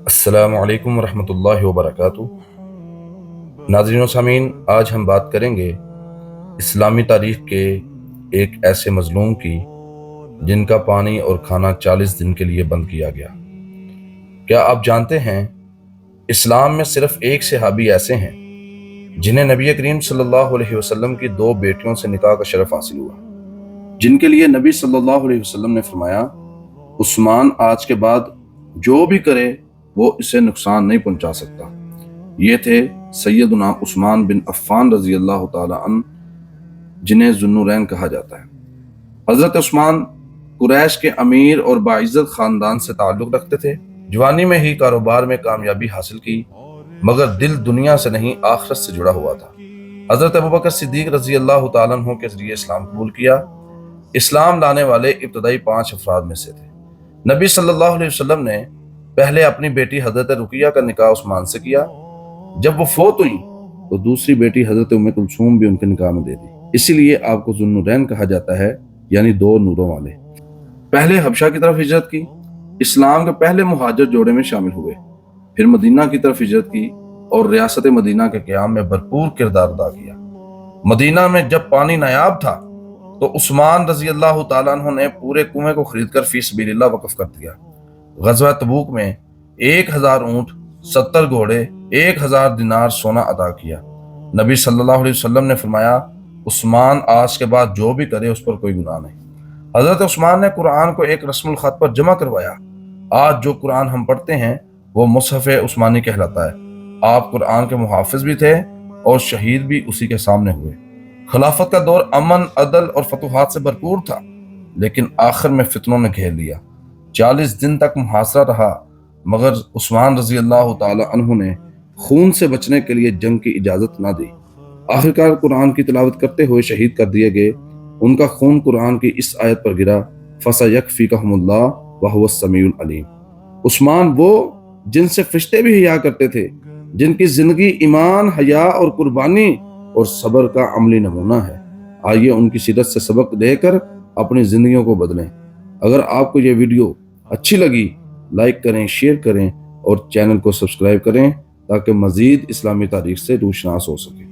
السلام علیکم ورحمۃ اللہ وبرکاتہ۔ ناظرین و سامعین، آج ہم بات کریں گے اسلامی تاریخ کے ایک ایسے مظلوم کی جن کا پانی اور کھانا 40 دن کے لیے بند کیا گیا۔ کیا آپ جانتے ہیں اسلام میں صرف ایک صحابی ایسے ہیں جنہیں نبی کریم صلی اللہ علیہ وسلم کی 2 بیٹیوں سے نکاح کا شرف حاصل ہوا، جن کے لیے نبی صلی اللہ علیہ وسلم نے فرمایا عثمان آج کے بعد جو بھی کرے وہ اسے نقصان نہیں پہنچا سکتا۔ یہ تھے سیدنا عثمان بن عفان رضی اللہ تعالی عنہ، جنہیں ذو النورین کہا جاتا ہے۔ حضرت عثمان قریش کے امیر اور باعزت خاندان سے تعلق رکھتے تھے۔ جوانی میں ہی کاروبار میں کامیابی حاصل کی، مگر دل دنیا سے نہیں آخرت سے جڑا ہوا تھا۔ حضرت ابوبکر صدیق رضی اللہ تعالیٰ عنہ کے ذریعے اسلام قبول کیا۔ اسلام لانے والے ابتدائی 5 افراد میں سے تھے۔ نبی صلی اللہ علیہ وسلم نے پہلے اپنی بیٹی حضرت رقیہ کا نکاح عثمان سے کیا۔ جب وہ فوت ہوئی تو دوسری بیٹی حضرت ام کلثوم بھی ان کے نکاح میں دے دی۔ اسی لیے آپ کو ذو النورین کہا جاتا ہے، یعنی 2 نوروں والے۔ پہلے حبشہ کی طرف ہجرت کی، اسلام کے پہلے مہاجر جوڑے میں شامل ہوئے، پھر مدینہ کی طرف ہجرت کی اور ریاست مدینہ کے قیام میں بھرپور کردار ادا کیا۔ مدینہ میں جب پانی نایاب تھا تو عثمان رضی اللہ تعالیٰ عنہ نے پورے کنویں کو خرید کر فی سبیل اللہ وقف کر دیا۔ غزوہ تبوک میں 1000 اونٹ، 70 گھوڑے، 1000 دینار سونا عطا کیا۔ نبی صلی اللہ علیہ وسلم نے فرمایا عثمان آج کے بعد جو بھی کرے اس پر کوئی گناہ نہیں۔ حضرت عثمان نے قرآن کو ایک رسم الخط پر جمع کروایا۔ آج جو قرآن ہم پڑھتے ہیں وہ مصحف عثمانی کہلاتا ہے۔ آپ قرآن کے محافظ بھی تھے اور شہید بھی اسی کے سامنے ہوئے۔ خلافت کا دور امن، عدل اور فتوحات سے بھرپور تھا، لیکن آخر میں فتنوں نے گھیر لیا۔ 40 دن تک محاصرہ رہا، مگر عثمان رضی اللہ تعالی عنہ نے خون سے بچنے کے لیے جنگ کی اجازت نہ دی۔ آخرکار قرآن کی تلاوت کرتے ہوئے شہید کر دیے گئے۔ ان کا خون قرآن کی اس آیت پر گرا، فَسَيَكْفِيكَهُمُ اللَّهُ وَهُوَ السَّمِيعُ الْعَلِيمُ۔ عثمان وہ جن سے فرشتے بھی حیا کرتے تھے، جن کی زندگی ایمان، حیا اور قربانی اور صبر کا عملی نمونہ ہے۔ آئیے ان کی سیرت سے سبق لے کر اپنی زندگیوں کو بدلیں۔ اگر آپ کو یہ ویڈیو اچھی لگی، لائک کریں، شیئر کریں اور چینل کو سبسکرائب کریں تاکہ مزید اسلامی تاریخ سے روشناس ہو سکے۔